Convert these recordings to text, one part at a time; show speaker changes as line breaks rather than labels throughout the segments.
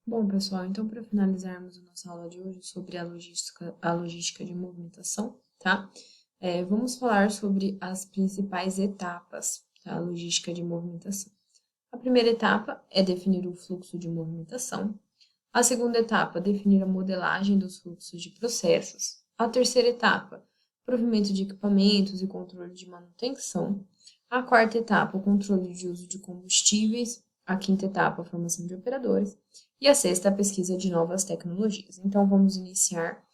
Bom, pessoal, então para finalizarmos a nossa aula de hoje sobre a logística de movimentação, tá? Vamos falar sobre as principais etapas da logística de movimentação. A primeira etapa é definir o fluxo de movimentação. A segunda etapa, definir a modelagem dos fluxos de processos. A terceira etapa, provimento de equipamentos e controle de manutenção. A quarta etapa, o controle de uso de combustíveis. A quinta etapa, a formação de operadores. E a sexta, a pesquisa de novas tecnologias. Então, vamos iniciar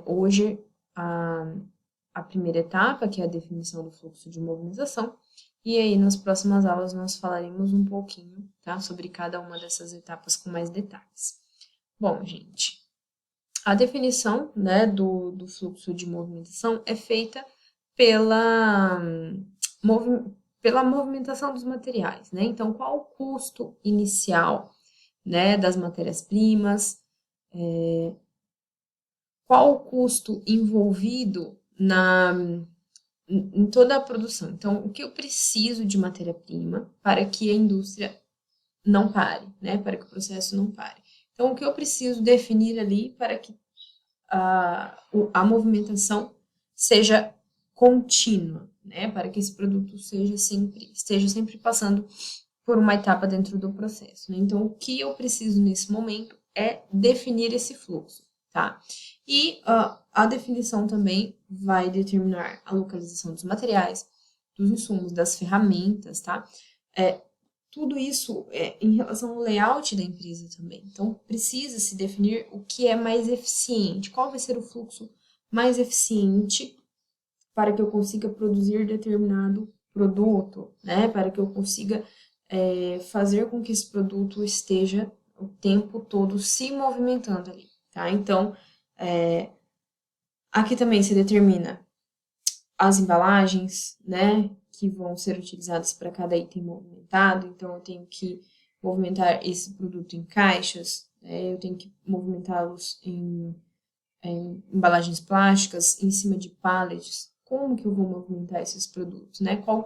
hoje a primeira etapa, que é a definição do fluxo de movimentação. E aí, nas próximas aulas, nós falaremos um pouquinho, tá, sobre cada uma dessas etapas com mais detalhes. Bom, gente, a definição, né, do fluxo de movimentação é feita pela, pela movimentação dos materiais, né? Então, qual o custo inicial, né, das matérias-primas, qual o custo envolvido em toda a produção. Então, o que eu preciso de matéria-prima para que a indústria não pare, né? Para que o processo não pare. Então, o que eu preciso definir ali para que a movimentação seja contínua, né? Para que esse produto esteja sempre passando por uma etapa dentro do processo, né? Então, o que eu preciso nesse momento é definir esse fluxo, tá? E a definição também vai determinar a localização dos materiais, dos insumos, das ferramentas, tá? Tudo isso em relação ao layout da empresa também. Então, precisa se definir o que é mais eficiente, qual vai ser o fluxo mais eficiente para que eu consiga produzir determinado produto, né? Para que eu consiga fazer com que esse produto esteja o tempo todo se movimentando ali, tá? Então, aqui também se determina as embalagens, né, que vão ser utilizadas para cada item movimentado. Então, eu tenho que movimentar esse produto em caixas, né, eu tenho que movimentá-los em embalagens plásticas, em cima de pallets. Como que eu vou movimentar esses produtos, né? Qual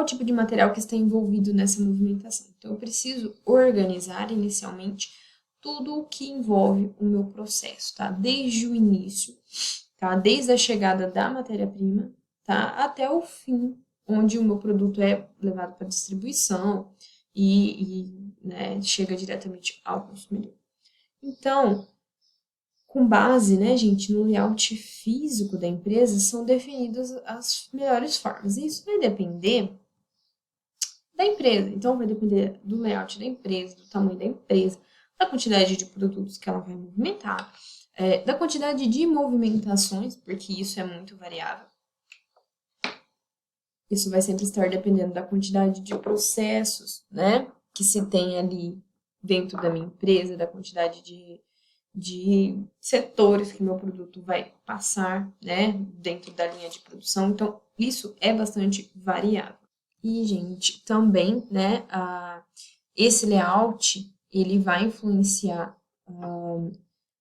tipo de material que está envolvido nessa movimentação? Então, eu preciso organizar inicialmente tudo o que envolve o meu processo, tá? Desde o início, tá? Desde a chegada da matéria-prima, tá? Até o fim, onde o meu produto é levado para distribuição né, chega diretamente ao consumidor. Então, com base, né, gente, no layout físico da empresa, são definidas as melhores formas. E isso vai depender da empresa. Então, vai depender do layout da empresa, do tamanho da empresa, da quantidade de produtos que ela vai movimentar, da quantidade de movimentações, porque isso é muito variável. Isso vai sempre estar dependendo da quantidade de processos, né, que se tem ali dentro da minha empresa, da quantidade de setores que meu produto vai passar, né, dentro da linha de produção. Então, isso é bastante variável. E, gente, também, né, esse layout, ele vai influenciar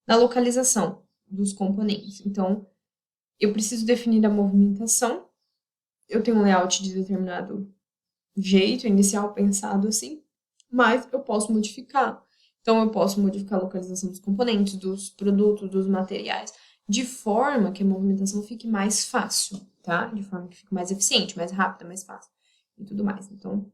na localização dos componentes. Então, eu preciso definir a movimentação, eu tenho um layout de determinado jeito inicial pensado assim, mas eu posso modificar. Então, eu posso modificar a localização dos componentes, dos produtos, dos materiais, de forma que a movimentação fique mais fácil, tá? De forma que fique mais eficiente, mais rápida, mais fácil e tudo mais. Então,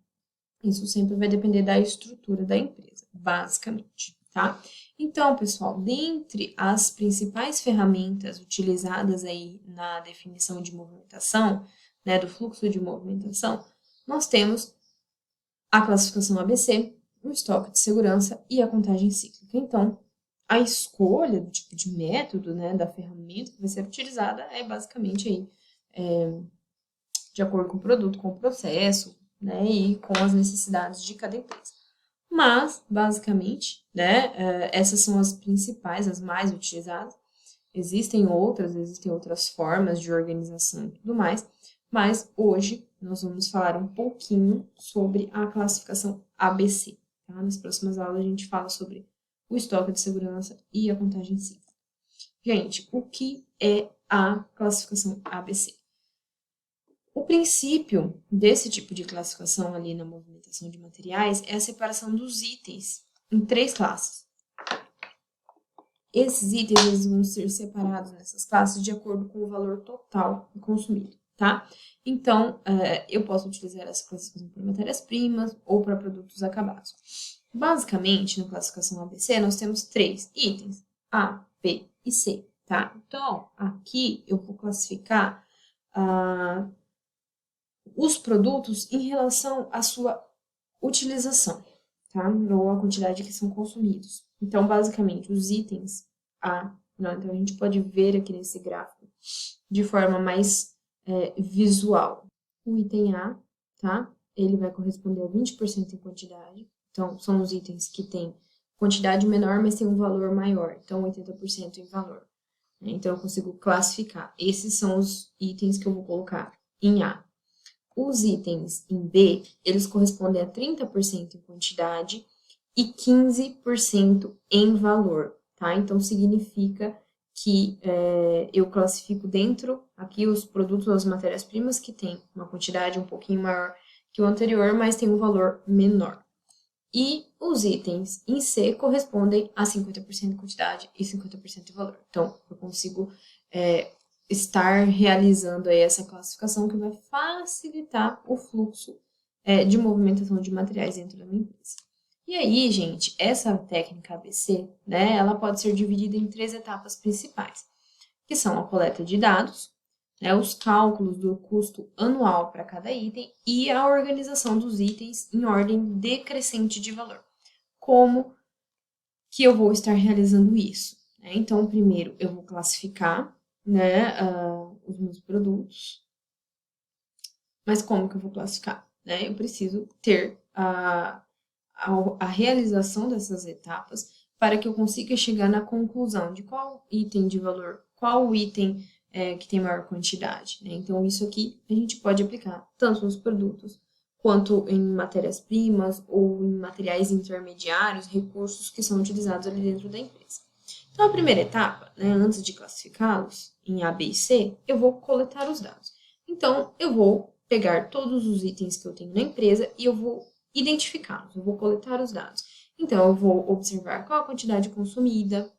isso sempre vai depender da estrutura da empresa, basicamente, tá? Então, pessoal, dentre as principais ferramentas utilizadas aí na definição de movimentação, né, do fluxo de movimentação, nós temos a classificação ABC, o estoque de segurança e a contagem cíclica. Então, a escolha do tipo de método, né, da ferramenta que vai ser utilizada é basicamente aí, de acordo com o produto, com o processo, né, e com as necessidades de cada empresa. Mas, basicamente, né, essas são as principais, as mais utilizadas. Existem outras formas de organização e tudo mais, mas hoje nós vamos falar um pouquinho sobre a classificação ABC. Tá? Nas próximas aulas a gente fala sobre o estoque de segurança e a contagem cíclica. Gente, o que é a classificação ABC? O princípio desse tipo de classificação ali na movimentação de materiais é a separação dos itens em 3 classes. Esses itens eles vão ser separados nessas classes de acordo com o valor total consumido, tá? Então, eu posso utilizar essa classificação para matérias-primas ou para produtos acabados. Basicamente, na classificação ABC, nós temos 3 itens, A, B e C, tá? Então, aqui eu vou classificar os produtos em relação à sua utilização, tá? Ou a quantidade que são consumidos. Então, basicamente, os itens A, então a gente pode ver aqui nesse gráfico de forma mais visual. O item A, tá? Ele vai corresponder a 20% em quantidade. Então, são os itens que têm quantidade menor, mas tem um valor maior. Então, 80% em valor. Então, eu consigo classificar. Esses são os itens que eu vou colocar em A. Os itens em B, eles correspondem a 30% em quantidade e 15% em valor, tá? Então, significa que eu classifico dentro aqui os produtos, as matérias-primas que tem uma quantidade um pouquinho maior que o anterior, mas tem um valor menor. E os itens em C correspondem a 50% de quantidade e 50% de valor. Então, eu consigo estar realizando aí essa classificação que vai facilitar o fluxo de movimentação de materiais dentro da minha empresa. E aí, gente, essa técnica ABC, né, ela pode ser dividida em 3 etapas principais, que são a coleta de dados, né, os cálculos do custo anual para cada item e a organização dos itens em ordem decrescente de valor. Como que eu vou estar realizando isso? Então, primeiro, eu vou classificar, né, os meus produtos. Mas como que eu vou classificar? Né? Eu preciso ter a realização dessas etapas para que eu consiga chegar na conclusão de qual item de valor, qual item que tem maior quantidade. Né? Então, isso aqui a gente pode aplicar tanto nos produtos quanto em matérias-primas ou em materiais intermediários, recursos que são utilizados ali dentro da empresa. Então, a primeira etapa, né, antes de classificá-los em A, B e C, eu vou coletar os dados. Então, eu vou pegar todos os itens que eu tenho na empresa e eu vou identificá-los, eu vou coletar os dados. Então, eu vou observar qual a quantidade consumida,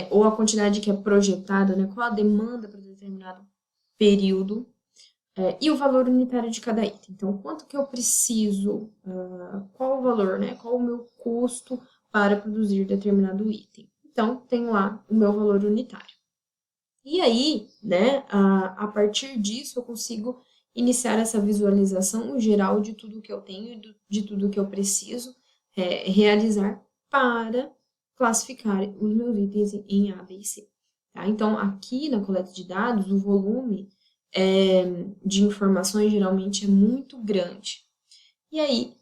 ou a quantidade que é projetada, né, qual a demanda para determinado período, e o valor unitário de cada item. Então, quanto que eu preciso, qual o valor, né, qual o meu custo para produzir determinado item. Então, tenho lá o meu valor unitário. E aí, né, a partir disso, eu consigo iniciar essa visualização geral de tudo que eu tenho, de tudo que eu preciso realizar para classificar os meus itens em A, B e C. Tá? Então, aqui na coleta de dados, o volume de informações geralmente é muito grande. E aí,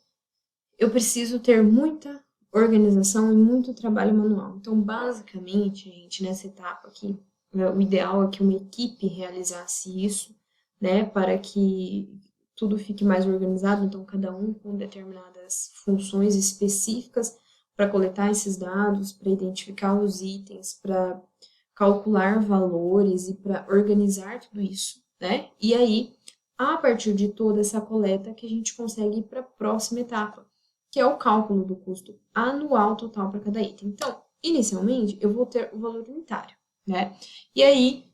eu preciso ter muita organização e muito trabalho manual. Então, basicamente, gente, nessa etapa aqui, o ideal é que uma equipe realizasse isso, né, para que tudo fique mais organizado, então cada um com determinadas funções específicas para coletar esses dados, para identificar os itens, para calcular valores e para organizar tudo isso, né? E aí, a partir de toda essa coleta, que a gente consegue ir para a próxima etapa, que é o cálculo do custo anual total para cada item. Então, inicialmente, eu vou ter o valor unitário, né? E aí,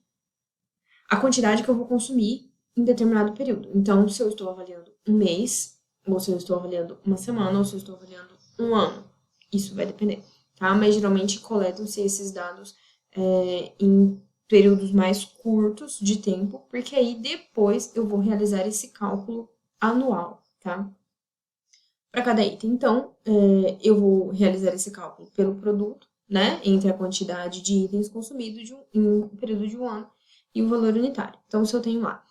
a quantidade que eu vou consumir em determinado período. Então, se eu estou avaliando um mês, ou se eu estou avaliando uma semana, ou se eu estou avaliando um ano, isso vai depender, tá? Mas geralmente coletam-se esses dados em períodos mais curtos de tempo, porque aí depois eu vou realizar esse cálculo anual, tá? Para cada item. Então, eu vou realizar esse cálculo pelo produto, né? Entre a quantidade de itens consumidos em um período de um ano e o valor unitário. Então, se eu tenho lá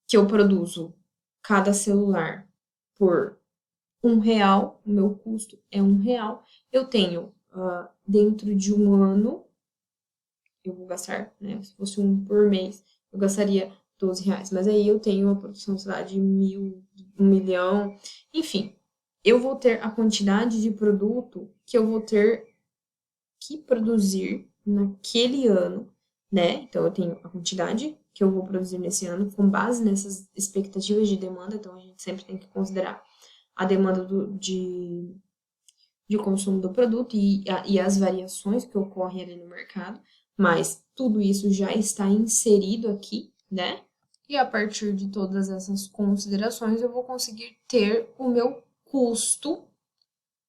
que eu produzo cada celular por R$ 1, o meu custo é R$ 1, eu tenho dentro de um ano, eu vou gastar, né? Se fosse um por mês, eu gastaria R$ 12. Mas aí eu tenho uma produção, sei lá, de 1.000, 1 milhão, enfim. Eu vou ter a quantidade de produto que eu vou ter que produzir naquele ano, né? Então, eu tenho a quantidade que eu vou produzir nesse ano, com base nessas expectativas de demanda. Então, a gente sempre tem que considerar a demanda de consumo do produto e as variações que ocorrem ali no mercado, mas tudo isso já está inserido aqui, né? E a partir de todas essas considerações, eu vou conseguir ter o meu custo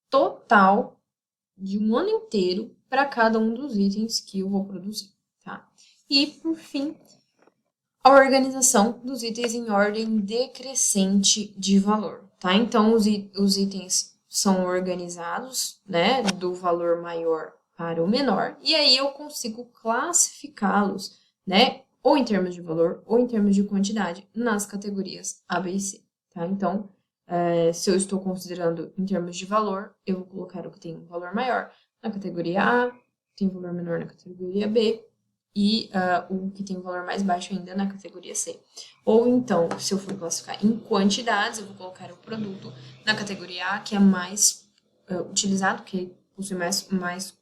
total de um ano inteiro para cada um dos itens que eu vou produzir, tá? E, por fim, a organização dos itens em ordem decrescente de valor, tá? Então, os itens são organizados, né, do valor maior para o menor, e aí eu consigo classificá-los, né, ou em termos de valor ou em termos de quantidade, nas categorias A, B e C, tá? Então, se eu estou considerando em termos de valor, eu vou colocar o que tem um valor maior na categoria A, tem um valor menor na categoria B, e o que tem um valor mais baixo ainda na categoria C. Ou então, se eu for classificar em quantidades, eu vou colocar o produto na categoria A, que é mais utilizado, que possui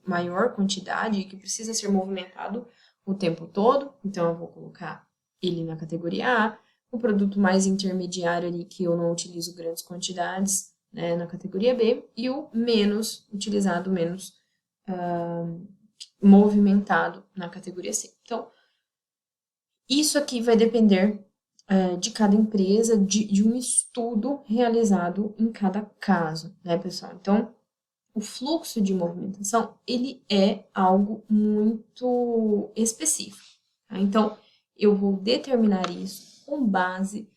maior quantidade e que precisa ser movimentado o tempo todo. Então, eu vou colocar ele na categoria A. O produto mais intermediário ali, que eu não utilizo grandes quantidades, né, na categoria B. E o menos utilizado, menos movimentado na categoria C. Então, isso aqui vai depender de cada empresa, de um estudo realizado em cada caso, né, pessoal? Então, o fluxo de movimentação, ele é algo muito específico, tá? Então, eu vou determinar isso com base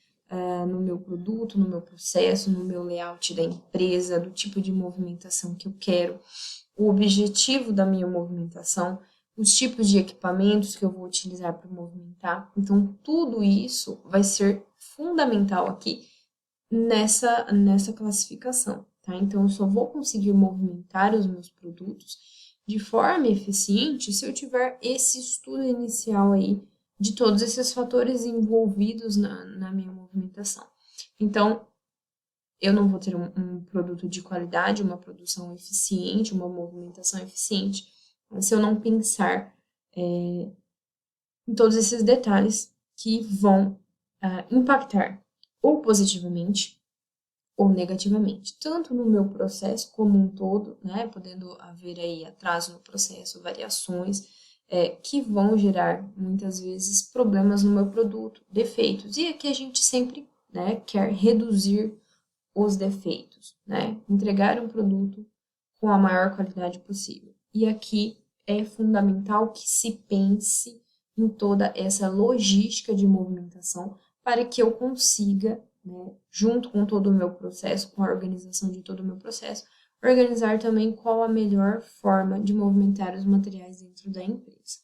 no meu produto, no meu processo, no meu layout da empresa, do tipo de movimentação que eu quero, o objetivo da minha movimentação, os tipos de equipamentos que eu vou utilizar para movimentar. Então, tudo isso vai ser fundamental aqui nessa classificação, tá? Então, eu só vou conseguir movimentar os meus produtos de forma eficiente se eu tiver esse estudo inicial aí de todos esses fatores envolvidos na minha movimentação. Então, eu não vou ter um produto de qualidade, uma produção eficiente, uma movimentação eficiente, se eu não pensar em todos esses detalhes que vão impactar ou positivamente ou negativamente, tanto no meu processo como um todo, né, podendo haver aí atraso no processo, variações que vão gerar muitas vezes problemas no meu produto, defeitos, e aqui a gente sempre, né, quer reduzir os defeitos, né? Entregar um produto com a maior qualidade possível. E aqui é fundamental que se pense em toda essa logística de movimentação para que eu consiga, né, junto com todo o meu processo, com a organização de todo o meu processo, organizar também qual a melhor forma de movimentar os materiais dentro da empresa.